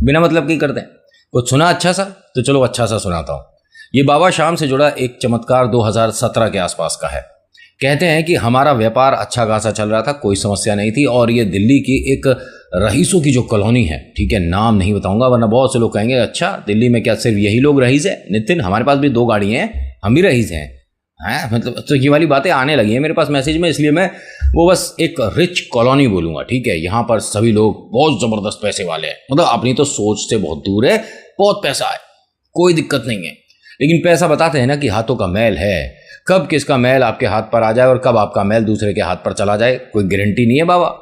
बिना मतलब की करते हैं। कुछ सुना अच्छा सा? तो चलो अच्छा सा सुनाता हूँ। ये बाबा शाम से जुड़ा एक चमत्कार 2017 के आसपास का है। कहते हैं कि हमारा व्यापार अच्छा खासा चल रहा था, कोई समस्या नहीं थी, और ये दिल्ली की एक रईसों की जो कॉलोनी है, ठीक है, नाम नहीं बताऊंगा वरना बहुत से लोग कहेंगे अच्छा दिल्ली में क्या सिर्फ यही लोग रईस है? नितिन, हमारे पास भी 2 गाड़ियाँ हैं, हम भी रईस हैं। मतलब तो ये वाली बातें आने लगी हैं मेरे पास मैसेज में, इसलिए मैं वो बस एक रिच कॉलोनी बोलूँगा, ठीक है। यहाँ पर सभी लोग बहुत ज़बरदस्त पैसे वाले हैं, मतलब अपनी तो सोच से बहुत दूर है, बहुत पैसा है, कोई दिक्कत नहीं है। लेकिन पैसा बताते हैं ना कि हाथों का मैल है, कब किसका मैल आपके हाथ पर आ जाए और कब आपका मैल दूसरे के हाथ पर चला जाए कोई गारंटी नहीं है बाबा।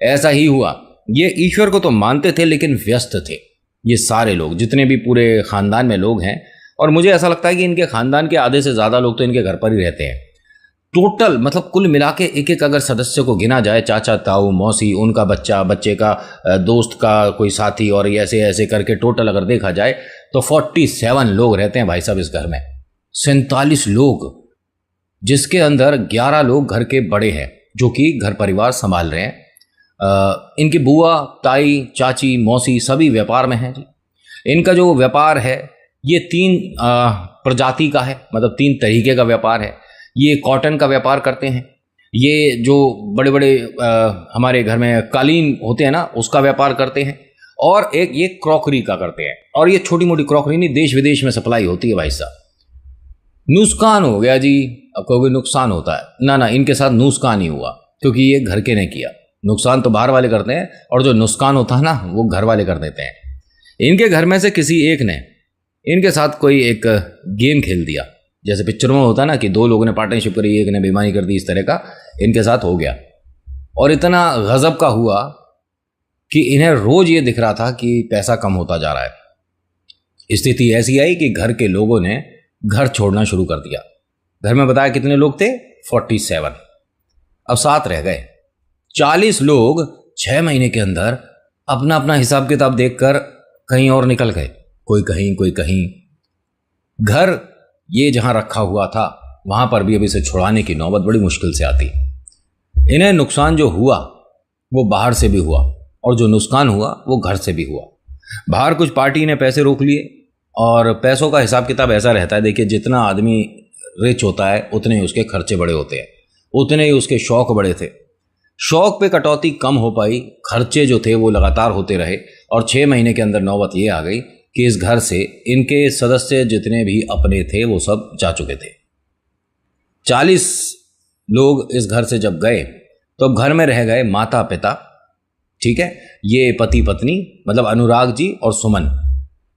ऐसा ही हुआ। ये ईश्वर को तो मानते थे लेकिन व्यस्त थे ये सारे लोग, जितने भी पूरे खानदान में लोग हैं। और मुझे ऐसा लगता है कि इनके खानदान के आधे से ज़्यादा लोग तो इनके घर पर ही रहते हैं। टोटल मतलब कुल मिला के एक एक अगर सदस्य को गिना जाए, चाचा, ताऊ, मौसी, उनका बच्चा, बच्चे का दोस्त का कोई साथी, और ऐसे ऐसे करके टोटल अगर देखा जाए तो 47 लोग रहते हैं भाई साहब इस घर में। 47 लोग, जिसके अंदर 11 लोग घर के बड़े हैं जो कि घर परिवार संभाल रहे हैं। इनकी बुआ, ताई, चाची, मौसी सभी व्यापार में हैं जी। इनका जो व्यापार है ये 3 प्रजाति का है, मतलब 3 तरीके का व्यापार है। ये कॉटन का व्यापार करते हैं, ये जो बड़े बड़े हमारे घर में कालीन होते हैं ना उसका व्यापार करते हैं, और एक ये क्रॉकरी का करते हैं। और ये छोटी मोटी क्रॉकरी नहीं, देश विदेश में सप्लाई होती है भाई साहब। नुकसान हो गया जी, अब कहोगे नुकसान होता है, ना, इनके साथ नुकसान ही हुआ क्योंकि ये घर के ने किया। नुकसान तो बाहर वाले करते हैं और जो नुकसान होता है ना वो घर वाले कर देते हैं। इनके घर में से किसी एक ने इनके साथ कोई एक गेम खेल दिया, जैसे पिक्चरों में होता है ना कि 2 लोगों ने पार्टनरशिप करी, एक ने बेईमानी कर दी, इस तरह का इनके साथ हो गया। और इतना गजब का हुआ कि इन्हें रोज ये दिख रहा था कि पैसा कम होता जा रहा है। स्थिति ऐसी आई कि घर के लोगों ने घर छोड़ना शुरू कर दिया। घर में बताया कितने लोग थे? 47। अब 7 रह गए। 40 लोग 6 महीने के अंदर अपना अपना हिसाब किताब देखकर कहीं और निकल गए, कोई कहीं कोई कहीं। घर ये जहां रखा हुआ था वहां पर भी अब इसे छुड़ाने की नौबत बड़ी मुश्किल से आती। इन्हें नुकसान जो हुआ वो बाहर से भी हुआ और जो नुकसान हुआ वो घर से भी हुआ। बाहर कुछ पार्टी ने पैसे रोक लिए, और पैसों का हिसाब किताब ऐसा रहता है, देखिए जितना आदमी रिच होता है उतने ही उसके खर्चे बड़े होते हैं, उतने ही उसके शौक बड़े थे। शौक पे कटौती कम हो पाई, खर्चे जो थे वो लगातार होते रहे, और 6 महीने के अंदर नौबत ये आ गई कि इस घर से इनके सदस्य जितने भी अपने थे वो सब जा चुके थे। 40 लोग इस घर से जब गए तो अब घर में रह गए माता पिता, ठीक है, ये पति पत्नी मतलब अनुराग जी और सुमन,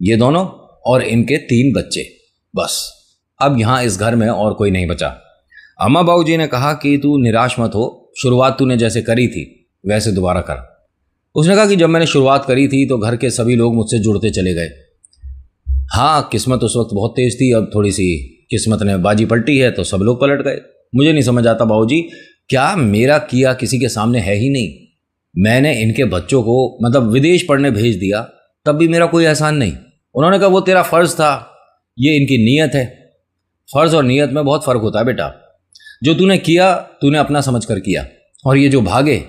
ये दोनों, और इनके 3 बच्चे, बस। अब यहाँ इस घर में और कोई नहीं बचा। अम्मा बाबू जी ने कहा कि तू निराश मत हो, शुरुआत तूने जैसे करी थी वैसे दोबारा कर। उसने कहा कि जब मैंने शुरुआत करी थी तो घर के सभी लोग मुझसे जुड़ते चले गए। हाँ, किस्मत उस वक्त बहुत तेज थी, अब थोड़ी सी किस्मत ने बाजी पलटी है तो सब लोग पलट गए। मुझे नहीं समझ आता बाबूजी, क्या मेरा किया किसी के सामने है ही नहीं? मैंने इनके बच्चों को मतलब विदेश पढ़ने भेज दिया, तब भी मेरा कोई एहसान नहीं। उन्होंने कहा वो तेरा फर्ज था, ये इनकी नीयत है। फर्ज और नीयत में बहुत फ़र्क होता है बेटा। जो तूने किया तूने अपना समझ कर किया, और ये जो भागे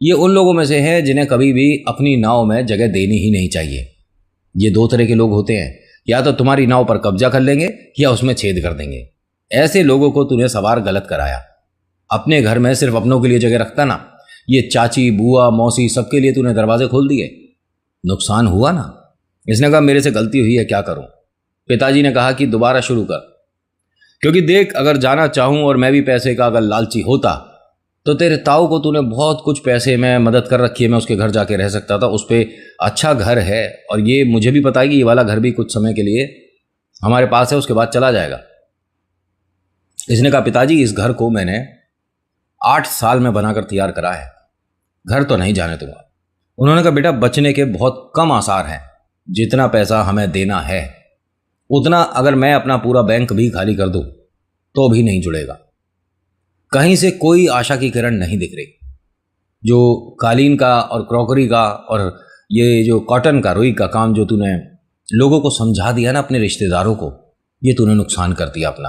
ये उन लोगों में से है जिन्हें कभी भी अपनी नाव में जगह देनी ही नहीं चाहिए। ये 2 तरह के लोग होते हैं, या तो तुम्हारी नाव पर कब्जा कर लेंगे या उसमें छेद कर देंगे। ऐसे लोगों को तूने सवार गलत कराया। अपने घर में सिर्फ अपनों के लिए जगह रखता ना, ये चाची, बुआ, मौसी सबके लिए तूने दरवाजे खोल दिए। नुकसान हुआ ना। इसने कहा मेरे से गलती हुई है, क्या करूं? पिताजी ने कहा कि दोबारा शुरू कर, क्योंकि देख अगर जाना चाहूं और मैं भी पैसे का अगर लालची होता तो तेरे ताऊ को तूने बहुत कुछ पैसे में मदद कर रखी है, मैं उसके घर जाके रह सकता था, उस पर अच्छा घर है, और ये मुझे भी पता है कि ये वाला घर भी कुछ समय के लिए हमारे पास है, उसके बाद चला जाएगा। इसने कहा पिताजी इस घर को मैंने 8 साल में बनाकर तैयार करा है, घर तो नहीं जाने दूंगा। उन्होंने कहा बेटा बचने के बहुत कम आसार हैं, जितना पैसा हमें देना है उतना अगर मैं अपना पूरा बैंक भी खाली कर दूं तो भी नहीं जुड़ेगा। कहीं से कोई आशा की किरण नहीं दिख रही। जो कालीन का और क्रॉकरी का और ये जो कॉटन का, रुई का काम जो तूने लोगों को समझा दिया ना, अपने रिश्तेदारों को, ये तूने नुकसान कर दिया अपना।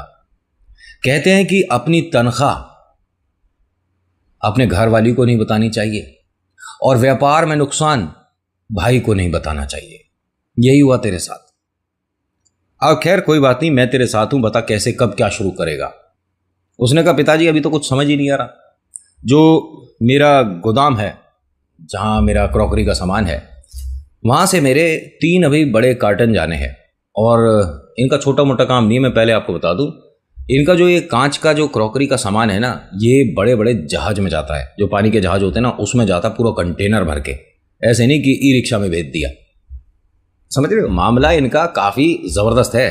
कहते हैं कि अपनी तनख्वाह अपने घर वाली को नहीं बतानी चाहिए, और व्यापार में नुकसान भाई को नहीं बताना चाहिए। यही हुआ तेरे साथ। अब खैर कोई बात नहीं, मैं तेरे साथ हूं, बता कैसे कब क्या शुरू करेगा। उसने कहा पिताजी अभी तो कुछ समझ ही नहीं आ रहा। जो मेरा गोदाम है जहां मेरा क्रॉकरी का सामान है, वहां से मेरे 3 अभी बड़े कार्टन जाने हैं। और इनका छोटा मोटा काम नहीं है, मैं पहले आपको बता दूं। इनका जो ये कांच का जो क्रॉकरी का सामान है ना, ये बड़े बड़े जहाज में जाता है, जो पानी के जहाज होते हैं ना, उसमें जाता है पूरा कंटेनर भर के। ऐसे नहीं कि ई रिक्शा में भेज दिया। समझ रहे हो, मामला इनका काफ़ी ज़बरदस्त है।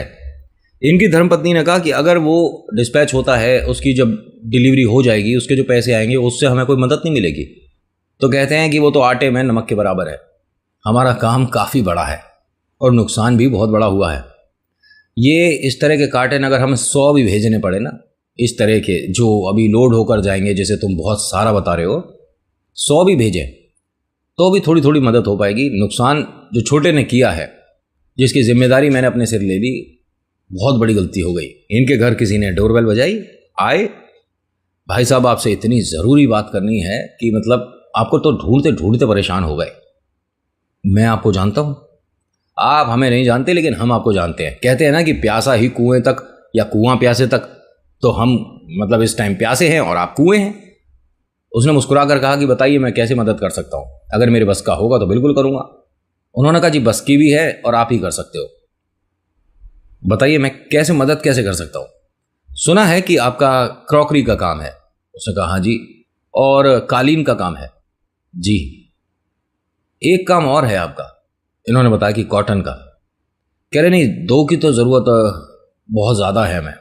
इनकी धर्मपत्नी ने कहा कि अगर वो डिस्पैच होता है, उसकी जब डिलीवरी हो जाएगी, उसके जो पैसे आएंगे उससे हमें कोई मदद नहीं मिलेगी। तो कहते हैं कि वो तो आटे में नमक के बराबर है। हमारा काम काफ़ी बड़ा है और नुकसान भी बहुत बड़ा हुआ है। ये इस तरह के कार्टन अगर हमें 100 भी भेजने पड़े ना, इस तरह के जो अभी लोड होकर जाएंगे, जैसे तुम बहुत सारा बता रहे हो, 100 भी भेजें तो भी थोड़ी थोड़ी मदद हो पाएगी। नुकसान जो छोटे ने किया है, जिसकी जिम्मेदारी मैंने अपने सिर ले ली, बहुत बड़ी गलती हो गई। इनके घर किसी ने डोरबेल बजाई, आए, भाई साहब आपसे इतनी ज़रूरी बात करनी है कि मतलब आपको तो ढूंढते ढूंढते परेशान हो गए। मैं आपको जानता हूँ, आप हमें नहीं जानते, लेकिन हम आपको जानते हैं। कहते हैं ना कि प्यासा ही कुएं तक, या कुआं प्यासे तक। तो हम मतलब इस टाइम प्यासे हैं और आप कुएं हैं। उसने मुस्कुरा कर कहा कि बताइए मैं कैसे मदद कर सकता हूँ, अगर मेरे बस का होगा तो बिल्कुल करूँगा। उन्होंने कहा जी बस की भी है और आप ही कर सकते हो, बताइए मैं कैसे मदद कैसे कर सकता हूँ। सुना है कि आपका क्रॉकरी का काम है। उसने कहा हाँ जी। और कालीन का काम है जी। एक काम और है आपका। इन्होंने बताया कि कॉटन का। कह रहे नहीं, 2 की तो ज़रूरत बहुत ज़्यादा है। मैं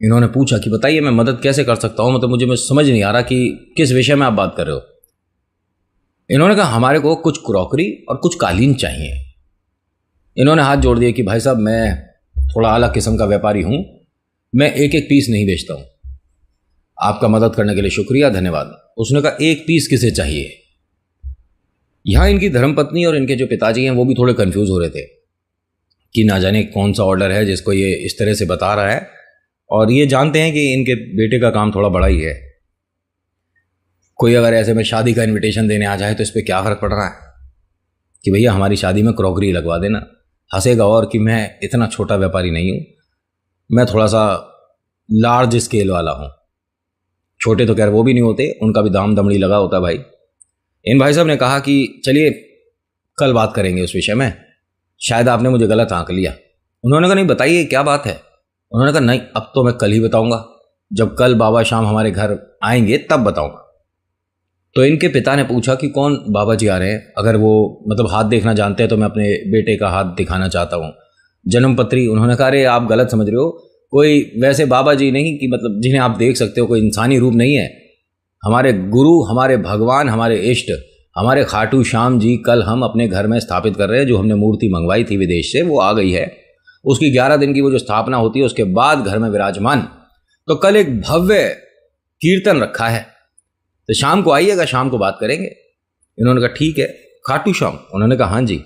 इन्होंने पूछा कि बताइए मैं मदद कैसे कर सकता हूँ, मतलब मुझे समझ नहीं आ रहा कि किस विषय में आप बात कर रहे हो। इन्होंने कहा हमारे को कुछ क्रॉकरी और कुछ कालीन चाहिए। इन्होंने हाथ जोड़ दिए कि भाई साहब मैं थोड़ा अलग किस्म का व्यापारी हूँ, मैं एक एक पीस नहीं बेचता हूँ। आपका मदद करने के लिए शुक्रिया, धन्यवाद। उसने कहा 1 पीस किसे चाहिए। यहाँ इनकी धर्मपत्नी और इनके जो पिताजी हैं वो भी थोड़े कंफ्यूज हो रहे थे कि ना जाने कौन सा ऑर्डर है जिसको ये इस तरह से बता रहा है। और ये जानते हैं कि इनके बेटे का काम थोड़ा बड़ा ही है। कोई अगर ऐसे में शादी का इनविटेशन देने आ जाए तो इस पर क्या फ़र्क पड़ रहा है कि भैया हमारी शादी में क्रॉकरी लगवा देना। हंसेगा और कि मैं इतना छोटा व्यापारी नहीं हूँ, मैं थोड़ा सा लार्ज स्केल वाला हूँ। छोटे तो खैर वो भी नहीं होते, उनका भी दाम दमड़ी लगा होता भाई। इन भाई साहब ने कहा कि चलिए कल बात करेंगे उस विषय में, शायद आपने मुझे गलत आंक लिया। उन्होंने कहा नहीं बताइए क्या बात है। उन्होंने कहा नहीं, अब तो मैं कल ही बताऊंगा, जब कल बाबा शाम हमारे घर आएंगे तब बताऊंगा। तो इनके पिता ने पूछा कि कौन बाबा जी आ रहे हैं, अगर वो मतलब हाथ देखना जानते हैं तो मैं अपने बेटे का हाथ दिखाना चाहता हूँ, जन्मपत्री। उन्होंने कहा अरे आप गलत समझ रहे हो, कोई वैसे बाबा जी नहीं कि मतलब जिन्हें आप देख सकते हो, कोई इंसानी रूप नहीं है। हमारे गुरु, हमारे भगवान, हमारे इष्ट, हमारे खाटू श्याम जी कल हम अपने घर में स्थापित कर रहे हैं। जो हमने मूर्ति मंगवाई थी विदेश से वो आ गई है, उसकी 11 दिन की वो जो स्थापना होती है उसके बाद घर में विराजमान। तो कल एक भव्य कीर्तन रखा है, तो शाम को आइएगा, शाम को बात करेंगे। इन्होंने कहा ठीक है। खाटू श्याम? उन्होंने कहा हाँ जी।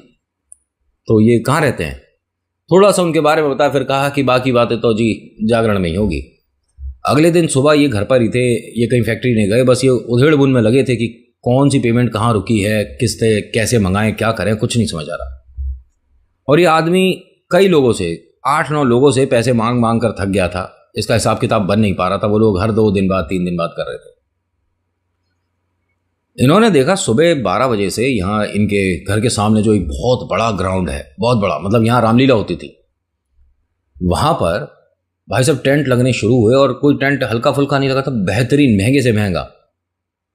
तो ये कहाँ रहते हैं? थोड़ा सा उनके बारे में बताया, फिर कहा कि बाकी बातें तो जी जागरण में ही होगी। अगले दिन सुबह ये घर पर ही थे, ये कहीं फैक्ट्री नहीं गए, बस ये उधेड़ बुन में लगे थे कि कौन सी पेमेंट कहाँ रुकी है, किस्ते कैसे मंगाएं, क्या करें, कुछ नहीं समझ आ रहा। और ये आदमी कई लोगों से, 8-9 लोगों से पैसे मांग मांग कर थक गया था। इसका हिसाब किताब बन नहीं पा रहा था। वो लोग हर 2 दिन बाद 3 दिन बाद कर रहे थे। इन्होंने देखा सुबह 12 बजे से यहाँ इनके घर के सामने जो एक बहुत बड़ा ग्राउंड है, बहुत बड़ा, मतलब यहाँ रामलीला होती थी, वहाँ पर भाई साहब टेंट लगने शुरू हुए। और कोई टेंट हल्का फुल्का नहीं लगा था, बेहतरीन, महंगे से महंगा।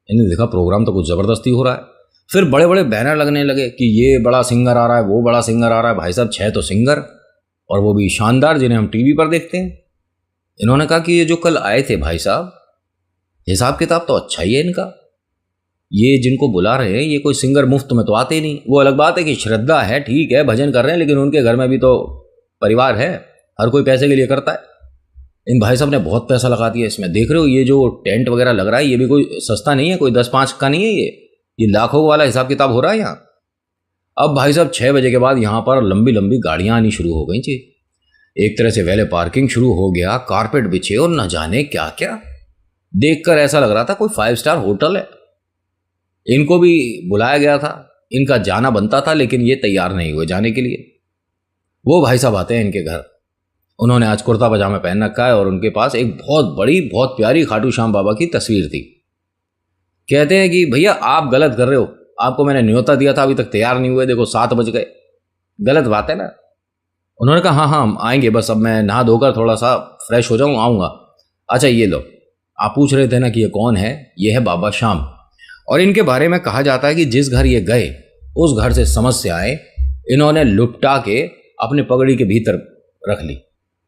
इन्हें देखा प्रोग्राम तो कुछ ज़बरदस्ती हो रहा है। फिर बड़े बड़े बैनर लगने लगे कि ये बड़ा सिंगर आ रहा है, वो बड़ा सिंगर आ रहा है। भाई साहब 6 तो सिंगर, और वो भी शानदार, जिन्हें हम टीवी पर देखते हैं। इन्होंने कहा कि ये जो कल आए थे भाई साहब, हिसाब किताब तो अच्छा ही है इनका। ये जिनको बुला रहे हैं ये कोई सिंगर मुफ्त में तो आते ही नहीं। वो अलग बात है कि श्रद्धा है, ठीक है, भजन कर रहे हैं, लेकिन उनके घर में भी तो परिवार है, हर कोई पैसे के लिए करता है। इन भाई साहब ने बहुत पैसा लगा दिया इसमें। देख रहे हो ये जो टेंट वगैरह लग रहा है, ये भी कोई सस्ता नहीं है, कोई 10-5 का नहीं है, ये लाखों वाला हिसाब किताब हो रहा है यहाँ। अब भाई साहब 6 बजे के बाद यहाँ पर लंबी लंबी गाड़ियाँ आनी शुरू हो गई थी। एक तरह से वैले पार्किंग शुरू हो गया, कारपेट बिछे और न जाने क्या क्या। देखकर ऐसा लग रहा था कोई 5 स्टार होटल है। इनको भी बुलाया गया था इनका जाना बनता था, लेकिन ये तैयार नहीं हुए जाने के लिए। वो भाई साहब आते हैं इनके घर। उन्होंने आज कुर्ता पजामा पहन रखा है और उनके पास एक बहुत बड़ी, बहुत प्यारी खाटू श्याम बाबा की तस्वीर थी। कहते हैं कि भैया आप गलत कर रहे हो, आपको मैंने न्योता दिया था, अभी तक तैयार नहीं हुए, देखो 7 बज गए। गलत बात है ना। उन्होंने कहा हाँ हाँ हम आएंगे, बस अब मैं नहा धोकर थोड़ा सा फ्रेश हो जाऊँ, आऊँगा। अच्छा ये लो, आप पूछ रहे थे ना कि ये कौन है, ये है बाबा श्याम। और इनके बारे में कहा जाता है कि जिस घर ये गए उस घर से समस्याएं इन्होंने लुपटा के अपने पगड़ी के भीतर रख ली।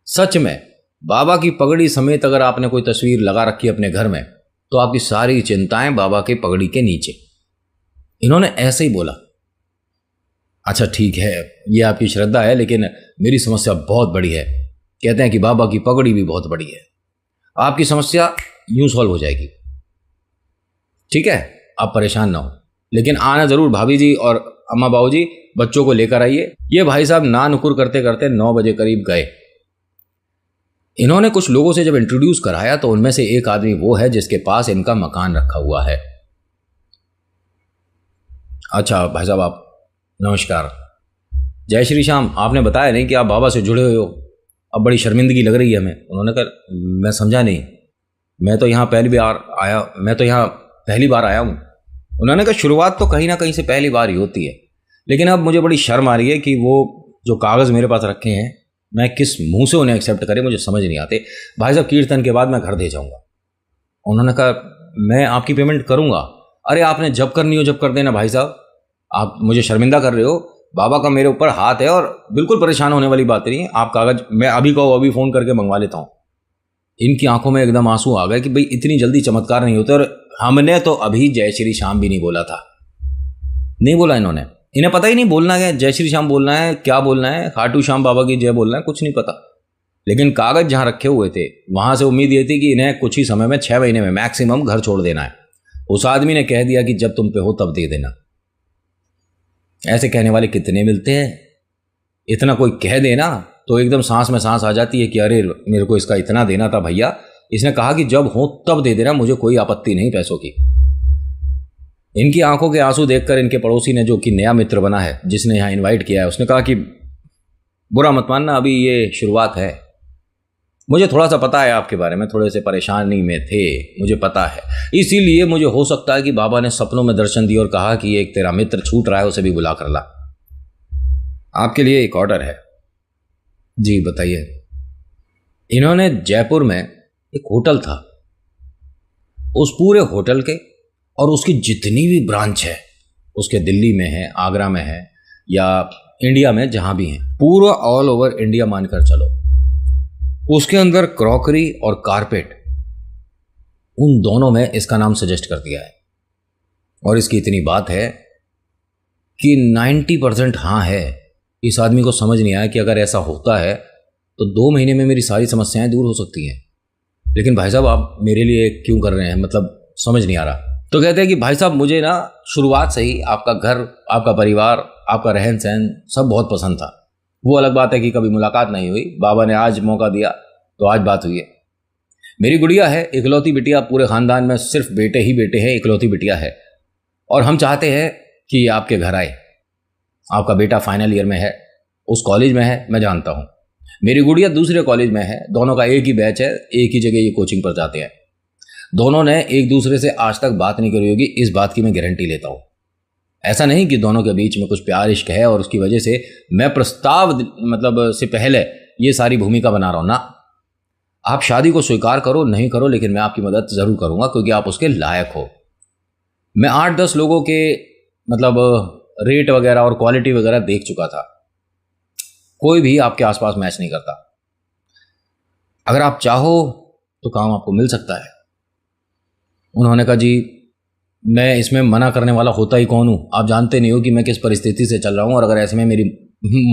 सच में बाबा की पगड़ी समेत अगर आपने कोई तस्वीर लगा रखी अपने घर में तो आपकी सारी चिंताएं बाबा के पगड़ी के नीचे। इन्होंने ऐसे ही बोला। अच्छा ठीक है, ये आपकी श्रद्धा है, लेकिन मेरी समस्या बहुत बड़ी है। कहते हैं कि बाबा की पगड़ी भी बहुत बड़ी है, आपकी समस्या यूं सॉल्व हो जाएगी। ठीक है, आप परेशान ना हो, लेकिन आना जरूर भाभी जी और अम्मा बाबू जी, बच्चों को लेकर आइए। ये भाई साहब ना नुकुर करते करते 9 बजे करीब गए। इन्होंने कुछ लोगों से जब इंट्रोड्यूस कराया तो उनमें से एक आदमी वो है जिसके पास इनका मकान रखा हुआ है। अच्छा भाई साहब आप नमस्कार, जय श्री श्याम। आपने बताया नहीं कि आप बाबा से जुड़े हुए हो, अब बड़ी शर्मिंदगी लग रही है हमें। उन्होंने कहा मैं समझा नहीं, मैं तो यहाँ पहली बार आया हूँ। उन्होंने कहा शुरुआत तो कहीं ना कहीं से पहली बार ही होती है, लेकिन अब मुझे बड़ी शर्म आ रही है कि वो जो कागज़ मेरे पास रखे हैं मैं किस मुंह से उन्हें एक्सेप्ट करे, मुझे समझ नहीं आते। भाई साहब कीर्तन के बाद मैं घर दे जाऊँगा। उन्होंने कहा मैं आपकी पेमेंट करूँगा। अरे आपने जब करनी हो जब कर देना भाई साहब, आप मुझे शर्मिंदा कर रहे हो। बाबा का मेरे ऊपर हाथ है और बिल्कुल परेशान होने वाली बात नहीं है। आप कागज़ मैं अभी कहो अभी फ़ोन करके मंगवा लेता हूँ। इनकी आंखों में एकदम आंसू आ गए कि भाई इतनी जल्दी चमत्कार नहीं होते, और हमने तो अभी जय श्री श्याम भी नहीं बोला था। नहीं बोला इन्होंने, इन्हें पता ही नहीं बोलना है, जय श्री श्याम बोलना है, क्या बोलना है, खाटू श्याम बाबा की जय बोलना है, कुछ नहीं पता। लेकिन कागज़ जहाँ रखे हुए थे वहाँ से उम्मीद ये थी कि इन्हें कुछ ही समय में 6 महीने में मैक्सिमम घर छोड़ देना है। उस आदमी ने कह दिया कि जब तुम पे हो तब दे देना। ऐसे कहने वाले कितने मिलते हैं। इतना कोई कह देना तो एकदम सांस में सांस आ जाती है कि अरे मेरे को इसका इतना देना था भैया। इसने कहा कि जब हो तब दे देना, मुझे कोई आपत्ति नहीं पैसों की। इनकी आंखों के आंसू देखकर इनके पड़ोसी ने, जो कि नया मित्र बना है जिसने यहाँ इनवाइट किया है, उसने कहा कि बुरा मत मानना, अभी ये शुरुआत है। मुझे थोड़ा सा पता है आपके बारे में, थोड़े से परेशानी में थे, मुझे पता है। इसीलिए मुझे हो सकता है कि बाबा ने सपनों में दर्शन दिए और कहा कि एक तेरा मित्र छूट रहा है, उसे भी बुला कर ला। आपके लिए एक ऑर्डर है। जी बताइए। इन्होंने जयपुर में एक होटल था, उस पूरे होटल के और उसकी जितनी भी ब्रांच है, उसके दिल्ली में है, आगरा में है, या इंडिया में जहां भी है, पूरा ऑल ओवर इंडिया मानकर चलो, उसके अंदर क्रॉकरी और कारपेट, उन दोनों में इसका नाम सजेस्ट कर दिया है। और इसकी इतनी बात है कि 90% हाँ है। इस आदमी को समझ नहीं आया कि अगर ऐसा होता है तो 2 महीने में मेरी सारी समस्याएं दूर हो सकती हैं। लेकिन भाई साहब आप मेरे लिए क्यों कर रहे हैं, मतलब समझ नहीं आ रहा। तो कहते हैं कि भाई साहब मुझे ना शुरुआत से ही आपका घर, आपका परिवार, आपका रहन सहन सब बहुत पसंद था। वो अलग बात है कि कभी मुलाकात नहीं हुई, बाबा ने आज मौका दिया तो आज बात हुई है। मेरी गुड़िया है, इकलौती बिटिया, पूरे खानदान में सिर्फ बेटे ही बेटे हैं, इकलौती बिटिया है, और हम चाहते हैं कि आपके घर आए। आपका बेटा फाइनल ईयर में है, उस कॉलेज में है, मैं जानता हूँ। मेरी गुड़िया दूसरे कॉलेज में है, दोनों का एक ही बैच है, एक ही जगह ये कोचिंग पर जाते हैं। दोनों ने एक दूसरे से आज तक बात नहीं करी होगी, इस बात की मैं गारंटी लेता हूँ। ऐसा नहीं कि दोनों के बीच में कुछ प्यार इश्क है और उसकी वजह से मैं प्रस्ताव मतलब से पहले ये सारी भूमिका बना रहा हूँ ना। आप शादी को स्वीकार करो नहीं करो, लेकिन मैं आपकी मदद ज़रूर करूँगा क्योंकि आप उसके लायक हो। मैं 8-10 लोगों के मतलब रेट वगैरह और क्वालिटी वगैरह देख चुका था, कोई भी आपके आसपास मैच नहीं करता। अगर आप चाहो तो काम आपको मिल सकता है। उन्होंने कहा जी मैं इसमें मना करने वाला होता ही कौन हूँ, आप जानते नहीं हो कि मैं किस परिस्थिति से चल रहा हूँ, और अगर ऐसे में मेरी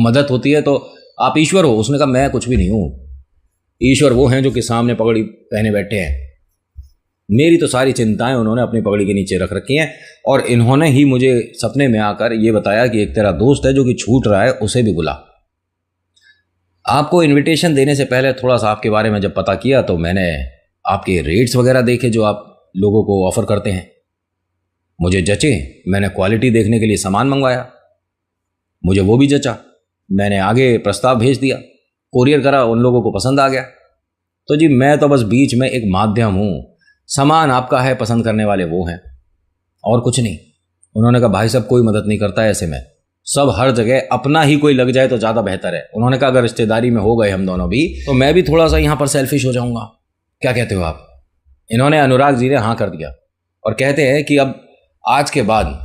मदद होती है तो आप ईश्वर हो। उसने कहा मैं कुछ भी नहीं हूँ, ईश्वर वो हैं जो कि सामने पगड़ी पहने बैठे हैं। मेरी तो सारी चिंताएं उन्होंने अपनी पगड़ी के नीचे रख रखी हैं, और इन्होंने ही मुझे सपने में आकर ये बताया कि एक तेरा दोस्त है जो कि छूट रहा है, उसे भी बुला। आपको इनविटेशन देने से पहले थोड़ा सा आपके बारे में जब पता किया तो मैंने आपके रेट्स वगैरह देखे जो आप लोगों को ऑफर करते हैं। मुझे जचे, मैंने क्वालिटी देखने के लिए सामान मंगवाया, मुझे वो भी जचा, मैंने आगे प्रस्ताव भेज दिया, कोरियर करा, उन लोगों को पसंद आ गया। तो जी मैं तो बस बीच में एक माध्यम हूँ, सामान आपका है, पसंद करने वाले वो हैं, और कुछ नहीं। उन्होंने कहा भाई साहब कोई मदद नहीं करता है ऐसे में, सब हर जगह अपना ही कोई लग जाए तो ज़्यादा बेहतर है। उन्होंने कहा अगर रिश्तेदारी में हो गए हम दोनों भी तो मैं भी थोड़ा सा यहाँ पर सेल्फिश हो जाऊँगा, क्या कहते हो आप? इन्होंने अनुराग जी ने हाँ कर दिया और कहते हैं कि अब आज के बाद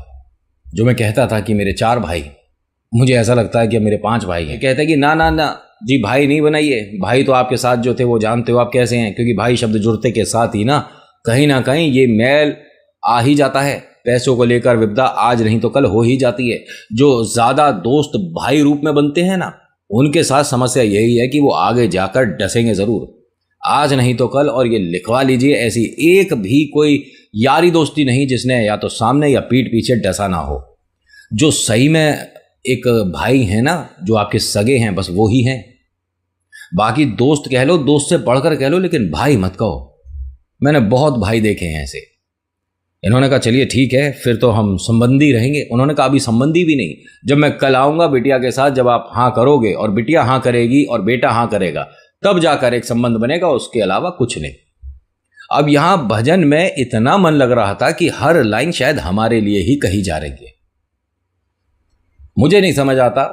जो मैं कहता था कि मेरे 4 भाई, मुझे ऐसा लगता है कि अब मेरे 5 भाई हैं। कहते हैं कि ना ना ना जी, भाई नहीं बनाइए, भाई तो आपके साथ जो थे वो जानते हो आप कैसे हैं, क्योंकि भाई शब्द जुड़ते के साथ ही ना कहीं ये मैल आ ही जाता है। पैसों को लेकर विपदा आज नहीं तो कल हो ही जाती है। जो ज़्यादा दोस्त भाई रूप में बनते हैं ना, उनके साथ समस्या यही है कि वो आगे जाकर डसेंगे ज़रूर, आज नहीं तो कल। और ये लिखवा लीजिए, ऐसी एक भी कोई यारी दोस्ती नहीं जिसने या तो सामने या पीठ पीछे डसा ना हो। जो सही में एक भाई है ना, जो आपके सगे हैं, बस वो ही हैं। बाकी दोस्त कह लो, दोस्त से बढ़कर कह लो, लेकिन भाई मत कहो। मैंने बहुत भाई देखे हैं ऐसे। इन्होंने कहा चलिए ठीक है, फिर तो हम संबंधी रहेंगे। उन्होंने कहा अभी संबंधी भी नहीं, जब मैं कल आऊँगा बिटिया के साथ, जब आप हाँ करोगे और बिटिया हाँ करेगी और बेटा हाँ करेगा, तब जाकर एक संबंध बनेगा, उसके अलावा कुछ नहीं। अब यहाँ भजन में इतना मन लग रहा था कि हर लाइन शायद हमारे लिए ही कही जा रही है। मुझे नहीं समझ आता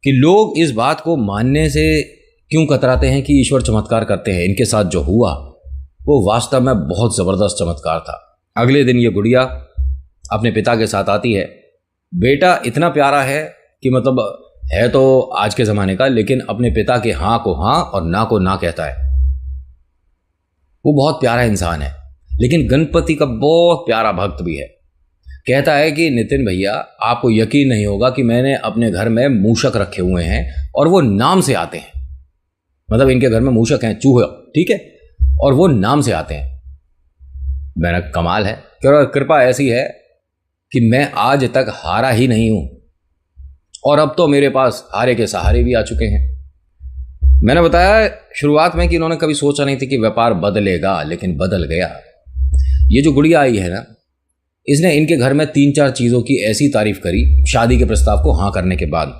कि लोग इस बात को मानने से क्यों कतराते हैं कि ईश्वर चमत्कार करते हैं। इनके साथ जो हुआ वो वास्तव में बहुत ज़बरदस्त चमत्कार था। अगले दिन ये गुड़िया अपने पिता के साथ आती है। बेटा इतना प्यारा है कि मतलब है तो आज के ज़माने का, लेकिन अपने पिता के हाँ को हाँ और ना को ना कहता है। वो बहुत प्यारा इंसान है, लेकिन गणपति का बहुत प्यारा भक्त भी है। कहता है कि नितिन भैया आपको यकीन नहीं होगा कि मैंने अपने घर में मूषक रखे हुए हैं और वो नाम से आते हैं। मतलब इनके घर में मूषक हैं, चूहे, ठीक है, और वो नाम से आते हैं। मैंने कमाल है, कृपा ऐसी है कि मैं आज तक हारा ही नहीं हूं, और अब तो मेरे पास हारे के सहारे भी आ चुके हैं। मैंने बताया शुरुआत में कि इन्होंने कभी सोचा नहीं था कि व्यापार बदलेगा, लेकिन बदल गया। ये जो गुड़िया आई है ना, इसने इनके घर में 3-4 चीज़ों की ऐसी तारीफ करी शादी के प्रस्ताव को हाँ करने के बाद।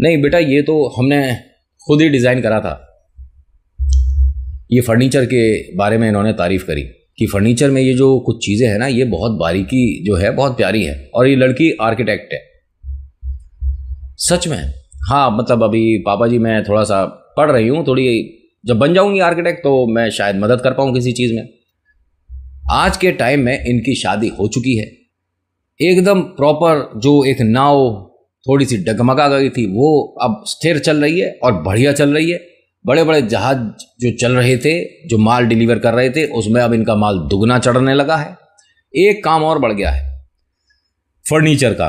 नहीं बेटा, ये तो हमने खुद ही डिज़ाइन करा था। ये फर्नीचर के बारे में इन्होंने तारीफ करी कि फर्नीचर में ये जो कुछ चीज़ें हैं ना, ये बहुत बारीकी जो है बहुत प्यारी है, और ये लड़की आर्किटेक्ट है। सच में? हाँ, मतलब अभी पापा जी मैं थोड़ा सा पढ़ रही हूँ, थोड़ी जब बन जाऊँगी आर्किटेक्ट तो मैं शायद मदद कर पाऊँ किसी चीज़ में। आज के टाइम में इनकी शादी हो चुकी है, एकदम प्रॉपर। जो एक नाव थोड़ी सी डगमगा गई थी वो अब स्थिर चल रही है और बढ़िया चल रही है। बड़े बड़े जहाज जो चल रहे थे, जो माल डिलीवर कर रहे थे, उसमें अब इनका माल दुगना चढ़ने लगा है। एक काम और बढ़ गया है, फर्नीचर का।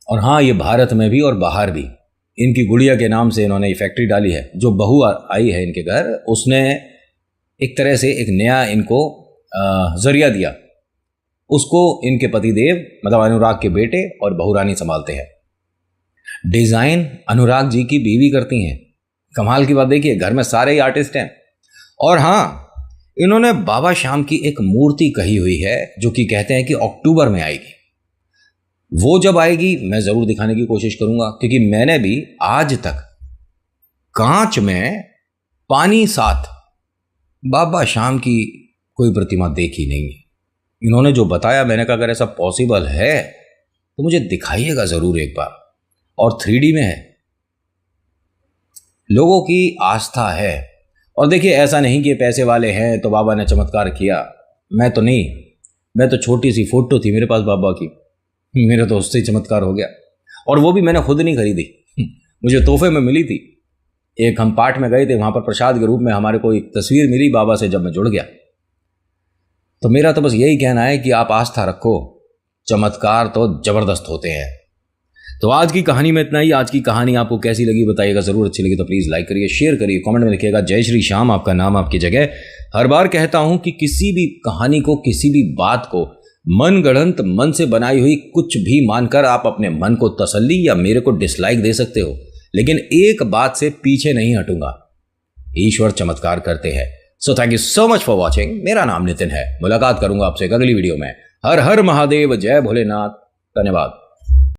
और हाँ, ये भारत में भी और बाहर भी। इनकी गुड़िया के नाम से इन्होंने फैक्ट्री डाली है। जो बहू आई है इनके घर, उसने एक तरह से एक नया इनको जरिया दिया। उसको इनके पतिदेव मतलब अनुराग के बेटे और बहुरानी संभालते हैं। डिज़ाइन अनुराग जी की बीवी करती हैं। कमाल की बात देखिए, घर में सारे ही आर्टिस्ट हैं। और हाँ, इन्होंने बाबा श्याम की एक मूर्ति कही हुई है जो कि कहते हैं कि अक्टूबर में आएगी। वो जब आएगी मैं ज़रूर दिखाने की कोशिश करूंगा, क्योंकि मैंने भी आज तक कांच में पानी साथ बाबा श्याम की कोई प्रतिमा देखी नहीं है। इन्होंने जो बताया, मैंने कहा अगर ऐसा पॉसिबल है तो मुझे दिखाइएगा ज़रूर एक बार। और 3D में है। लोगों की आस्था है। और देखिए, ऐसा नहीं कि पैसे वाले हैं तो बाबा ने चमत्कार किया। मैं तो नहीं, मैं तो छोटी सी फोटो थी मेरे पास बाबा की, मेरा तो उससे चमत्कार हो गया। और वो भी मैंने खुद नहीं खरीदी, मुझे तोहफे में मिली थी। एक हम पाठ में गए थे, वहाँ पर प्रसाद के रूप में हमारे को एक तस्वीर मिली बाबा से जब मैं जुड़ गया। तो मेरा तो बस यही कहना है कि आप आस्था रखो, चमत्कार तो ज़बरदस्त होते हैं। तो आज की कहानी में इतना ही। आज की कहानी आपको कैसी लगी बताइएगा ज़रूर। अच्छी लगी तो प्लीज़ लाइक करिए, शेयर करिए, कमेंट में लिखिएगा जय श्री श्याम, आपका नाम आपकी जगह। हर बार कहता हूं कि किसी भी कहानी को, किसी भी बात को मन गढ़ंत, मन से बनाई हुई कुछ भी मानकर आप अपने मन को तसल्ली या मेरे को डिसलाइक दे सकते हो, लेकिन एक बात से पीछे नहीं हटूंगा, ईश्वर चमत्कार करते हैं। So thank you so much for watching. मेरा नाम नितिन है। मुलाकात करूंगा आपसे एक अगली वीडियो में। हर हर महादेव, जय भोलेनाथ। धन्यवाद।